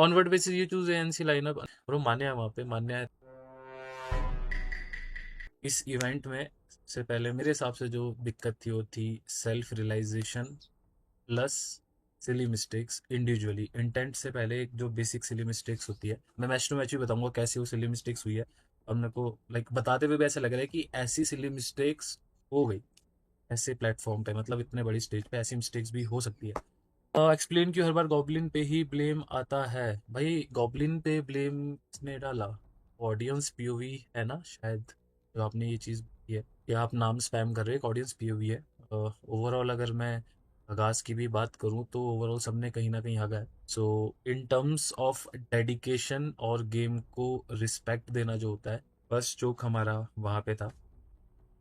Onward basis you choose ANC lineup. Bro Manya है, वहाँ पे मान्या है। इस इवेंट में से पहले मेरे हिसाब से जो दिक्कत थी वो थी self realisation plus silly mistakes individually. Intent से पहले एक जो बेसिक सिली मिस्टेक्स होती है, मैं मैच टू मैच भी बताऊंगा कैसे वो सिली मिस्टेक्स हुई है। अब मेरे को लाइक बताते हुए भी ऐसा लग रहा है कि ऐसी सिली मिस्टेक्स हो गई ऐसे प्लेटफॉर्म पे, मतलब इतने बड़ी स्टेज पे ऐसी मिस्टेक्स भी हो सकती है। एक्सप्लेन क्यों हर बार गॉब्लिन पे ही ब्लेम आता है। भाई गॉब्लिन पे ब्लेम किसने डाला? ऑडियंस पीओवी है ना शायद, जो आपने ये चीज़ की है, या आप नाम स्पैम कर रहे हैं, ऑडियंस पीओवी है। ओवरऑल अगर मैं हगास की भी बात करूं तो ओवरऑल सबने कहीं ना कहीं हगा है। सो इन टर्म्स ऑफ डेडिकेशन और गेम को रिस्पेक्ट देना जो होता है, फर्स्ट जोक हमारा वहाँ पे था।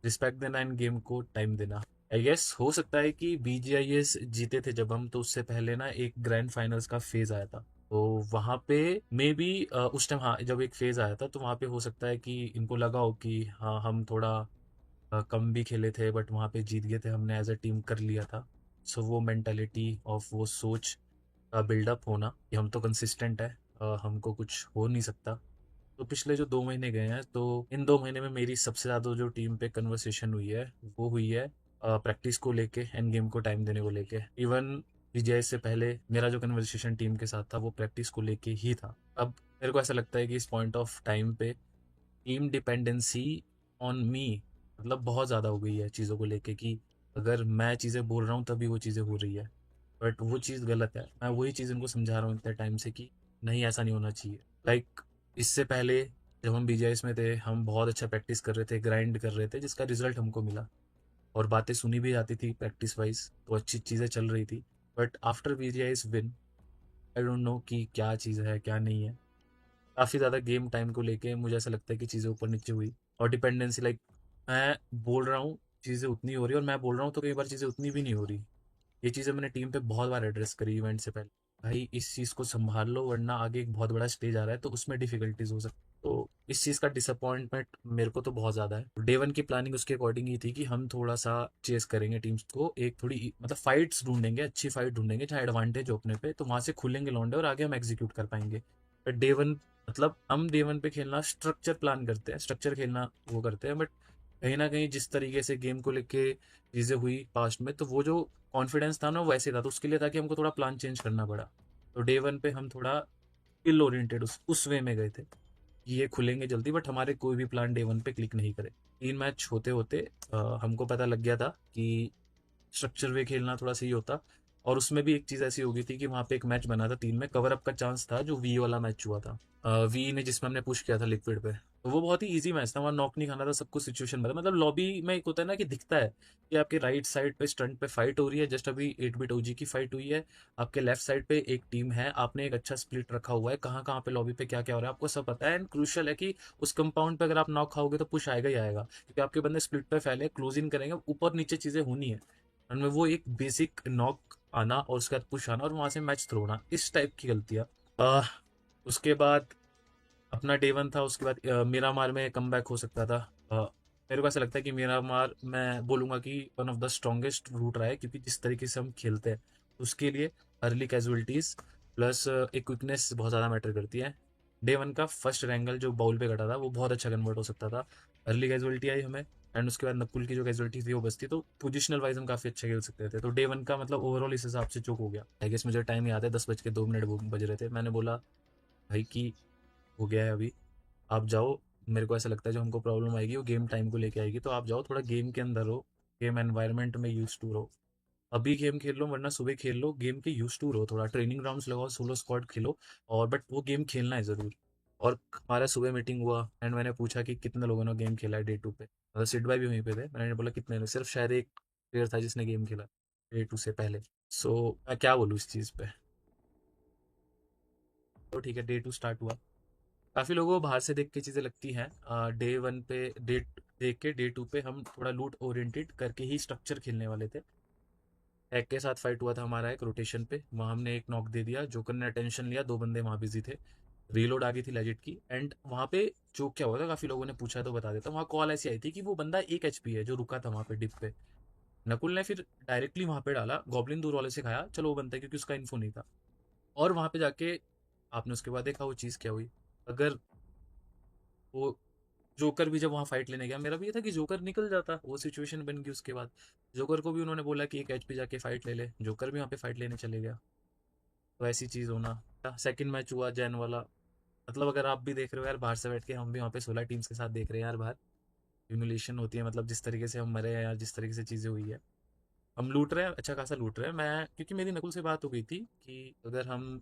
रिस्पेक्ट देना एंड गेम को टाइम देना। आई गेस हो सकता है कि बीजीआईएस जीते थे जब हम, तो उससे पहले ना एक ग्रैंड फाइनल्स का फेज आया था, तो वहां पे मे बी उस टाइम, हाँ जब एक फेज आया था तो वहां पे हो सकता है कि इनको लगा हो कि हाँ हम थोड़ा कम भी खेले थे बट वहां पे जीत गए थे, हमने एज अ टीम कर लिया था। सो वो मेंटालिटी ऑफ वो सोच का बिल्डअप होना कि हम तो कंसिस्टेंट है, हमको कुछ हो नहीं सकता। तो पिछले जो 2 महीने गए हैं, तो इन 2 महीने में मेरी सबसे ज़्यादा जो टीम पे कन्वर्सेशन हुई है वो हुई है प्रैक्टिस को लेके एंड गेम को टाइम देने को लेके। इवन विजय से पहले मेरा जो कन्वर्सेशन टीम के साथ था वो प्रैक्टिस को लेके ही था। अब मेरे को ऐसा लगता है कि इस पॉइंट ऑफ टाइम पे टीम डिपेंडेंसी ऑन मी मतलब बहुत ज़्यादा हो गई है चीज़ों को लेके, कि अगर मैं चीज़ें बोल रहा हूँ तभी वो चीज़ें हो रही है, बट वो चीज़ गलत है। मैं वही चीज़ इनको समझा रहा हूँ इतने टाइम से कि नहीं ऐसा नहीं होना चाहिए। लाइक इससे पहले जब हम बीजीआईएस में थे हम बहुत अच्छा प्रैक्टिस कर रहे थे, ग्राइंड कर रहे थे, जिसका रिजल्ट हमको मिला और बातें सुनी भी जाती थी प्रैक्टिस वाइज, तो अच्छी चीज़ें चल रही थी। But after BGIS win I don't know कि क्या चीज़ है क्या नहीं है। काफ़ी ज़्यादा गेम टाइम को लेके मुझे ऐसा लगता है कि चीज़ें ऊपर नीचे हुई और डिपेंडेंसी, लाइक मैं बोल रहा हूँ चीज़ें उतनी हो रही है और मैं बोल रहा हूँ तो कई बार चीज़ें उतनी भी नहीं हो रही। ये चीज़ें मैंने टीम पे बहुत बार एड्रेस करी इवेंट से पहले। भाई इस चीज़ को संभाल लो वरना आगे एक बहुत बड़ा स्टेज आ रहा है तो उसमें डिफिकल्टीज हो सकती। तो इस चीज़ का डिसअपॉइंटमेंट मेरे को तो बहुत ज़्यादा है। डे वन की प्लानिंग उसके अकॉर्डिंग ही थी कि हम थोड़ा सा चेस करेंगे टीम्स को, एक थोड़ी मतलब फाइट्स ढूंढेंगे, अच्छी फाइट ढूंढेंगे जहाँ एडवांटेज हो अपने पे, तो वहाँ से खुलेंगे लौंडे और आगे हम एग्जीक्यूट कर पाएंगे। बट डे वन मतलब हम डे वन पे खेलना स्ट्रक्चर प्लान करते हैं, स्ट्रक्चर खेलना वो करते हैं, बट कहीं ना कहीं जिस तरीके से गेम को लेके चीज़ें हुई पास्ट में, तो वो जो कॉन्फिडेंस था ना वो वैसे था, तो उसके लिए था कि हमको थोड़ा प्लान चेंज करना पड़ा। तो डे वन पे हम थोड़ा स्किल ओरिएंटेड उस वे में गए थे कि ये खुलेंगे जल्दी, बट हमारे कोई भी प्लान डे वन पे क्लिक नहीं करे। 3 मैच होते होते हमको पता लग गया था कि स्ट्रक्चर वे खेलना थोड़ा सही होता। और उसमें भी एक चीज़ ऐसी हो गई थी कि वहाँ पे एक मैच बना था 3 में, कवर अप का चांस था, जो वी वाला मैच हुआ था वी ने, जिसमें हमने पुश किया था लिक्विड पे। तो वो बहुत ही इजी मैच था, वहाँ नॉक नहीं खाना था, सब कुछ सिचुएशन बता, मतलब लॉबी में एक होता है ना कि दिखता है कि आपके राइट साइड पे स्टंट पे फाइट हो रही है, जस्ट अभी 8 बिट ओजी की फाइट हुई है, आपके लेफ्ट साइड पे एक टीम है, आपने एक अच्छा स्प्लिट रखा हुआ है, कहाँ कहाँ पे लॉबी पे क्या क्या हो रहा है आपको सब पता है। एंड क्रूशियल है कि उस कंपाउंड पे अगर आप नॉक खाओगे तो पुश आएगा ही आएगा, क्योंकि आपके बंदे स्प्लिट पे फैले क्लोज इन करेंगे, ऊपर नीचे चीज़ें होनी है। उनमें वो एक बेसिक नॉक आना और उसके बाद पुश आना और वहां से मैच थ्रो होना, इस टाइप की गलतियाँ। उसके बाद अपना डे वन था, उसके बाद मेरा मार में कम हो सकता था। मेरे को ऐसा लगता है कि मेरा मार मैं बोलूँगा कि one of the strongest route रहा है, क्योंकि जिस तरीके से हम खेलते हैं उसके लिए अर्ली कैजुअलिटीज़ प्लस एक क्विकनेस बहुत ज़्यादा मैटर करती है। डे वन का फर्स्ट एंगल जो बाउल पे कटा था वो बहुत अच्छा कन्वर्ट हो सकता था, अर्ली कैजुअलिटी आई हमें, एंड उसके बाद नकुल की जो कैजुअलिटी थी वो बचती, तो पोजिशनल वाइज हम काफ़ी अच्छा खेल सकते थे। तो डे वन का मतलब ओवरऑल इस हिसाब से चूक हो गया। आई गेस मुझे टाइम याद है 10:02 बज रहे थे, मैंने बोला भाई कि हो गया है अभी, आप जाओ, मेरे को ऐसा लगता है जो हमको प्रॉब्लम आएगी वो गेम टाइम को लेके आएगी, तो आप जाओ थोड़ा गेम के अंदर हो, गेम एनवायरनमेंट में यूज टू रहो। अभी गेम खेल लो वरना सुबह खेल लो, गेम के यूज टू रहो, थोड़ा ट्रेनिंग राउंड्स लगाओ, सोलो स्क्वाड खेलो, और बट वो गेम खेलना है ज़रूर। और हमारा सुबह मीटिंग हुआ एंड मैंने पूछा कि कितने लोगों ने गेम खेला है डे टू पे, मतलब सिट भाई भी वहीं पे थे, मैंने बोला कितने ने, सिर्फ शायद एक प्लेयर था जिसने गेम खेला डे टू से पहले। सो मैं क्या बोलूँ इस चीज़ पे। तो ठीक है, डे टू स्टार्ट हुआ, काफ़ी लोगों को बाहर से देख के चीज़ें लगती हैं, डे वन पे डे देख के डे टू पे हम थोड़ा लूट ओरिएंटेड करके ही स्ट्रक्चर खेलने वाले थे। हैक के साथ फाइट हुआ था हमारा एक रोटेशन पे, वहाँ हमने एक नॉक दे दिया, जोकर ने अटेंशन लिया, 2 बंदे वहाँ बिजी थे, रीलोड आ गई थी लेजिट की, एंड वहाँ पे जो क्या हुआ था, काफ़ी लोगों ने पूछा तो बता देता, वहाँ कॉल ऐसी आई थी कि वो बंदा 1 HP है जो रुका था वहाँ पे डिप पे। नकुल ने फिर डायरेक्टली वहाँ पे डाला, गॉब्लिन दूर वाले से खाया, चलो वो बनता है क्योंकि उसका इन्फो नहीं था, और वहाँ पे जाके आपने उसके बाद देखा वो चीज़ क्या हुई। अगर वो जोकर भी जब वहाँ फाइट लेने गया, मेरा भी ये था कि जोकर निकल जाता, वो सिचुएशन बन गई उसके बाद। जोकर को भी उन्होंने बोला कि एक एचपी जाके फाइट ले ले, जोकर भी वहाँ पे फाइट लेने चले गया। तो ऐसी चीज़ होना। सेकंड मैच हुआ जैन वाला, मतलब अगर आप भी देख रहे हो यार बाहर से बैठ के, हम भी वहाँ पे 16 टीम्स के साथ देख रहे हैं यार बाहर, ह्यूमिलेशन होती है, मतलब जिस तरीके से हम मरे हैं यार, जिस तरीके से चीज़ें हुई है। हम लूट रहे हैं, अच्छा खासा लूट रहे हैं। मैं क्योंकि मेरी नकुल से बात हो गई थी कि अगर हम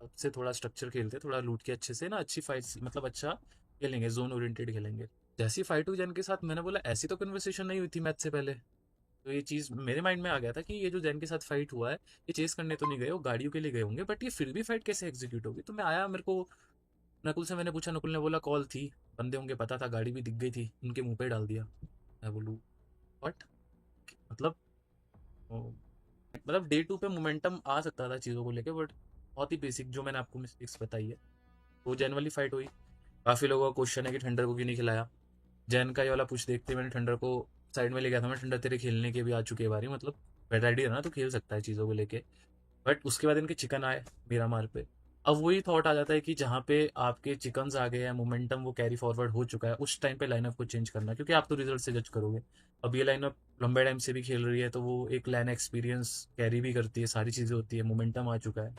अब से थोड़ा स्ट्रक्चर खेलते, थोड़ा लूट के अच्छे से ना, अच्छी फाइट मतलब अच्छा खेलेंगे, जोन ओरिएंटेड खेलेंगे। जैसी फाइट हुई जैन के साथ, मैंने बोला ऐसी तो कन्वर्सेशन नहीं हुई थी मैच से पहले। तो ये चीज़ मेरे माइंड में आ गया था कि ये जो जैन के साथ फाइट हुआ है, ये चेस करने तो नहीं गए, वो गाड़ियों के लिए गए होंगे, बट ये फिर भी फाइट कैसे एग्जीक्यूट होगी। तो मैं आया, मेरे को नकुल से मैंने पूछा, नकुल ने बोला कॉल थी, बंदे होंगे पता था, गाड़ी भी दिख गई थी, उनके मुंह पे डाल दिया। मैं बोलूँ बट मतलब मतलब डे टू पे मोमेंटम आ सकता था चीज़ों को लेके, बट बहुत ही बेसिक जो मैंने आपको मिस्टेक्स बताई है। वो जैन वाली फाइट हुई, काफ़ी लोगों का क्वेश्चन है कि ठंडर को क्यों नहीं खिलाया। जैन का ये वाला पुश देखते मैंने ठंडर को साइड में ले गया था। मैं ठंडर तेरे खेलने के भी आ चुके हैं बारी, मतलब रेडी है ना, तो खेल सकता है चीज़ों को लेके। बट उसके बाद इनके चिकन आए मीरामार पे। अब वही थॉट आ जाता है कि जहाँ पे आपके चिकन्स आ गए हैं, मोमेंटम वो कैरी फॉरवर्ड हो चुका है, उस टाइम पे लाइनअप को चेंज करना, क्योंकि आप तो रिजल्ट से जज करोगे। अब ये लाइनअप लंबे टाइम से भी खेल रही है, तो वो एक लाइन एक्सपीरियंस कैरी भी करती है, सारी चीज़ें होती है, मोमेंटम आ चुका है,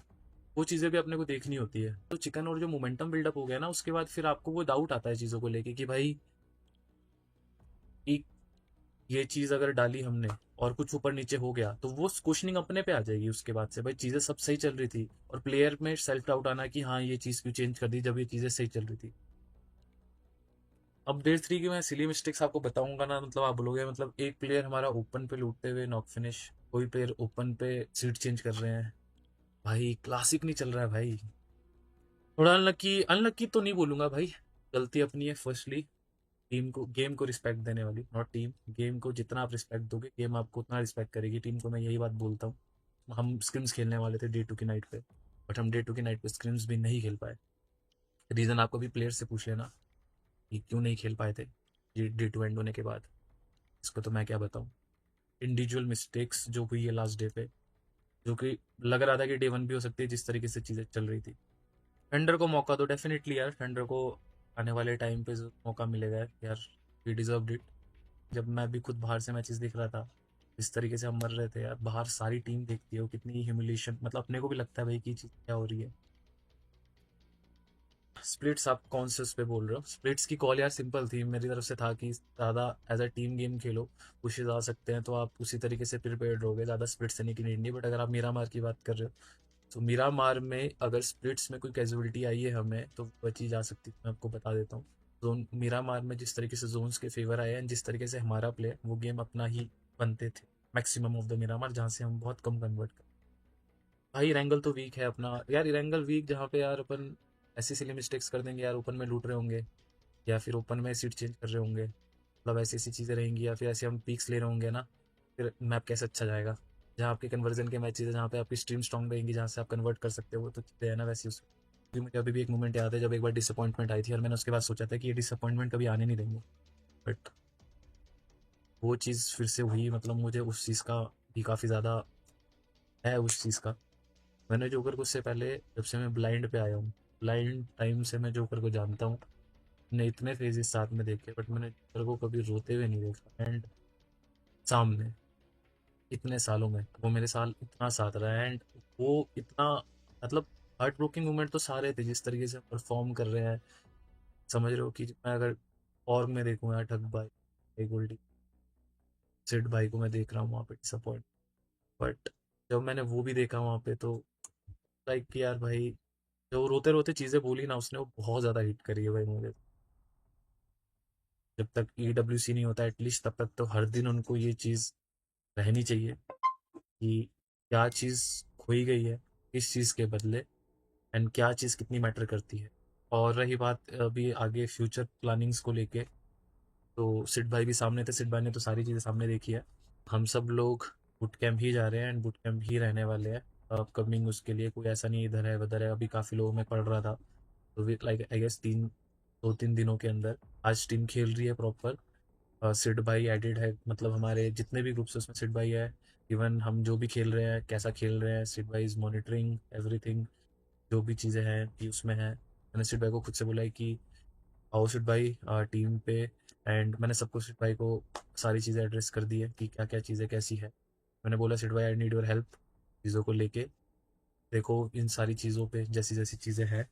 वो चीज़ें भी अपने को देखनी होती है। तो चिकन और जो मोमेंटम बिल्डअप हो गया ना, उसके बाद फिर आपको वो डाउट आता है चीज़ों को लेके कि भाई कि ये चीज़ अगर डाली हमने और कुछ ऊपर नीचे हो गया, तो वो क्वेश्चनिंग अपने पे आ जाएगी उसके बाद से। भाई चीज़ें सब सही चल रही थी, और प्लेयर में सेल्फ डाउट आना कि हाँ ये चीज़ क्यों चेंज कर दी जब ये चीज़ें सही चल रही थी। अपडेट 3 की मैं सिली मिस्टेक्स आपको बताऊंगा ना, मतलब आप बोलोगे, मतलब एक प्लेयर हमारा ओपन पे लूटते हुए नॉक फिनिश, कोई प्लेयर ओपन पे सीट चेंज कर रहे हैं। भाई क्लासिक नहीं चल रहा है भाई। थोड़ा अनलकी, अनलकी तो नहीं बोलूंगा भाई, गलती अपनी है फर्स्टली। टीम को, गेम को रिस्पेक्ट देने वाली, नॉट टीम, गेम को जितना आप रिस्पेक्ट दोगे गेम आपको उतना रिस्पेक्ट करेगी। टीम को मैं यही बात बोलता हूँ। हम स्क्रिम्स खेलने वाले थे डे टू की नाइट पे, बट हम डे टू की नाइट पे स्क्रिम्स भी नहीं खेल पाए। रीज़न आपको भी प्लेयर से पूछ लेना कि क्यों नहीं खेल पाए थे डे टू एंड होने के बाद। इसको तो मैं क्या बताऊँ, इंडिविजुअल मिस्टेक्स जो हुई है लास्ट डे पे, जो कि लग रहा था कि डे वन भी हो सकती है जिस तरीके से चीज़ें चल रही थी। थंडर को मौका दो, डेफिनेटली यार, थंडर को आने वाले टाइम पे मौका मिलेगा यार, ही डिजर्व इट। जब मैं भी खुद बाहर से मैचेस देख रहा था, इस तरीके से हम मर रहे थे यार, बाहर सारी टीम देखती है वो कितनी ह्यूमिलेशन, मतलब अपने को भी लगता है भाई कि चीज़ क्या हो रही है। स्प्लिट्स आप कौन से उस पे बोल रहे हो? स्प्लिट्स की कॉल यार सिंपल थी मेरी तरफ से, था कि ज़्यादा as a team game Khelo, pushes आ सकते हैं, तो आप उसी तरीके से प्रिपेयर्ड रहोगे, ज़्यादा स्प्लिट्स से नहीं की नीड नहीं। बट अगर आप मीरा मार की बात कर रहे हो, तो मीरा मार में अगर स्प्लिट्स में कोई कैजुअलिटी आई है हमें, तो वह चीज़ आ सकती है, मैं आपको बता देता हूँ। जोन मीरा मार में जिस तरीके से जोन्स के फेवर आए हैं, जिस तरीके से हमारा प्ले, वो गेम अपना ही बनते थे मैक्सिमम ऑफ द मीरा मार, जहाँ से हम बहुत कम कन्वर्ट कर। भाई इरेंगल तो वीक है अपना यार, इरेंगल वीक जहाँ पे यार अपन ऐसी सिली मिस्टेक्स कर देंगे यार, ओपन में लूट रहे होंगे, या फिर ओपन में सीट चेंज कर रहे होंगे, मतलब ऐसी ऐसी चीज़ें रहेंगी, या फिर ऐसे हम पीक्स ले रहे होंगे ना, फिर मैप कैसे अच्छा जाएगा। जहाँ आपके कन्वर्जन के मैचेस है, जहाँ पे आपकी स्ट्रीम स्ट्रॉन्ग रहेंगी, जहाँ से आप कन्वर्ट कर सकते हो, वो तो चीज़ें है ना वैसी उसमें। क्योंकि मुझे अभी भी एक मोमेंट याद है जब एक बार डिसअपॉइंटमेंट आई थी, और मैंने उसके बाद सोचा था कि ये डिसअपॉइंटमेंट कभी आने नहीं देंगे, बट वो चीज़ फिर से हुई। मतलब मुझे उस चीज़ का भी काफ़ी ज़्यादा है, उस चीज़ का। मैंने जोकर को उससे पहले, जब से मैं ब्लाइंड पे आया हूँ, ब्लाइंड टाइम से मैं जोकर को जानता हूँ। मैंने इतने फेजेस साथ में देखे, बट मैंने जोकर को कभी रोते हुए नहीं देखा। एंड सामने इतने सालों में वो मेरे साथ इतना साथ रहा है, एंड वो इतना, मतलब हार्ट ब्रोकिंग मोमेंट तो सारे थे, जिस तरीके से परफॉर्म कर रहे हैं, समझ रहे हो कि मैं अगर और में देखूँ यार, ठग भाई, एक गोल्डी, सिड भाई को मैं देख रहा हूँ वहाँ पे डिसअपॉइंट। बट जब मैंने वो भी देखा वहाँ पे, तो लाइक कि यार भाई, जो रोते रोते चीज़ें बोली ना उसने, वो बहुत ज़्यादा हिट करी है भाई मुझे। जब तक EWC नहीं होता एटलीस्ट, तब तक तो हर दिन उनको ये चीज़ रहनी चाहिए कि क्या चीज़ खोई गई है, किस चीज़ के बदले, एंड क्या चीज़ कितनी मैटर करती है। और रही बात अभी आगे फ्यूचर प्लानिंग्स को लेके, तो सिड भाई भी सामने थे, सिड भाई ने तो सारी चीज़ें सामने देखी है। हम सब लोग बुट कैंप ही जा रहे हैं, एंड बुट कैंप ही रहने वाले हैं अपकमिंग। उसके लिए कोई ऐसा नहीं इधर है उधर है, अभी काफ़ी लोगों में पढ़ रहा था, तो वी लाइक आई गेस 2-3 दिनों के अंदर आज टीम खेल रही है प्रॉपर। सिड भाई एडिड है, मतलब हमारे जितने भी ग्रुप्स हैं उसमें सिड भाई है। इवन हम जो भी खेल रहे हैं, कैसा खेल रहे हैं, सिड भाई इज़ मॉनिटरिंग एवरीथिंग। जो भी चीज़ें हैं कि उसमें है। मैंने सिट भाई को खुद से बोला है कि आओ सिट भाई टीम पे, एंड मैंने सबको सिट भाई को सारी चीज़ें एड्रेस कर दी है कि क्या क्या चीज़ें कैसी है। मैंने बोला सिट भाई आई नीड योर हेल्प चीज़ों को लेके, देखो इन सारी चीज़ों पे जैसी जैसी चीज़ें हैं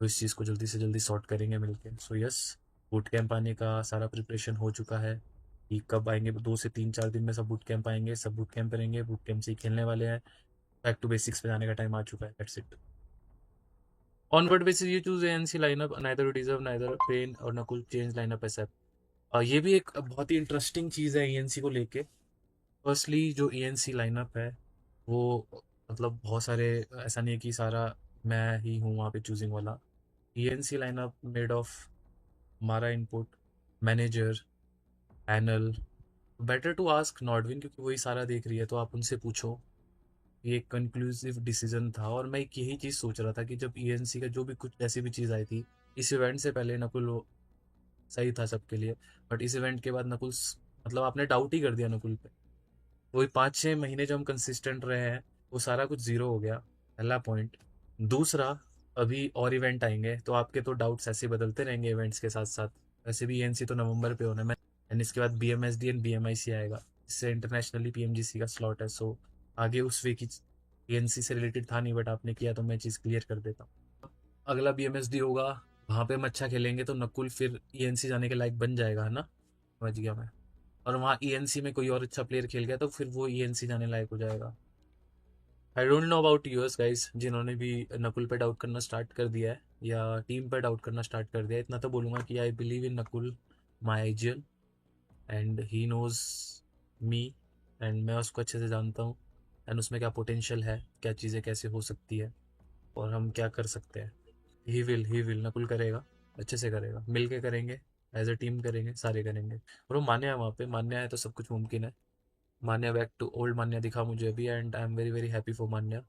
तो इस चीज़ को जल्दी से जल्दी सॉर्ट करेंगे मिलके। सो यस, बूट कैंप आने का सारा प्रिपरेशन हो चुका है कि कब आएंगे, 2 से 3 4 दिन में सब बूट कैंप आएंगे, सब बूट कैंप करेंगे, बूट कैंप से ही खेलने वाले हैं। बैक टू बेसिक्स पे जाने का टाइम आ चुका है, that's it. Onward basis you choose ANC lineup, neither you deserve neither pain और नकुल चेंज लाइनअप एसएप। ये भी एक बहुत ही इंटरेस्टिंग चीज़ है ईएनसी को लेके। फर्स्टली जो ईएनसी लाइनअप है वो मतलब बहुत सारे, ऐसा नहीं है कि सारा मैं ही हूँ वहाँ पे चूजिंग वाला। ईएनसी लाइनअप मेड ऑफ हमारा input, manager, panel. Better to ask Nordwin क्योंकि वही सारा देख रही है, तो आप उनसे पूछो। ये एक कंक्लूसिव डिसीजन था और मैं एक यही चीज़ सोच रहा था कि जब ईएनसी का जो भी कुछ जैसी भी चीज़ आई थी इस इवेंट से पहले, नकुल सही था सबके लिए, बट इस इवेंट के बाद नकुल मतलब आपने डाउट ही कर दिया नकुल पे। वही 5 6 महीने जो हम कंसिस्टेंट रहे हैं वो सारा कुछ ज़ीरो हो गया, पहला पॉइंट। दूसरा, अभी और इवेंट आएंगे तो आपके तो डाउट्स ऐसे बदलते रहेंगे इवेंट्स के साथ साथ। वैसे भी एएनसी तो नवंबर पे होना है, एंड इसके बाद बीएमएसडी एंड बीएमआईसी आएगा, इससे इंटरनेशनली पीएमजीसी का स्लॉट है। सो आगे उस वे की एएनसी से रिलेटेड था नहीं, बट आपने किया तो मैं चीज़ क्लियर कर देता हूँ। अगला बीएमएसडी होगा, वहाँ पे हम अच्छा खेलेंगे तो नकुल फिर ईएनसी जाने के लायक बन जाएगा, है ना? समझ गया मैं। और वहाँ ईएनसी में कोई और अच्छा प्लेयर खेल गया तो फिर वो ईएनसी जाने लायक हो जाएगा। I don't know about US guys, जिन्होंने भी नकुल पे डाउट करना स्टार्ट कर दिया है या टीम पे डाउट करना स्टार्ट कर दिया है। इतना तो बोलूँगा कि I believe in Nakul, my ideal, and he knows me, and मैं उसको अच्छे से जानता हूँ, एंड उसमें क्या पोटेंशियल है, क्या चीज़ें कैसे हो सकती है और हम क्या कर सकते हैं। ही विल नकुल करेगा, अच्छे से करेगा, मिल के करेंगे, एज अ टीम करेंगे, सारे करेंगे। और वो मान्या है वहाँ पे, मान्या है तो सब कुछ मुमकिन है। Manya back to old Manya दिखा मुझे अभी, and I am very very happy for Manya.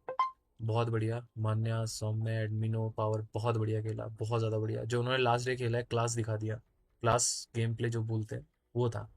बहुत बढ़िया मान्या, सौम्य, एडमिनो, पावर बहुत बढ़िया खेला, बहुत ज़्यादा बढ़िया। जो उन्होंने लास्ट डे खेला है क्लास दिखा दिया, क्लास गेम प्ले जो बोलते हैं वो था।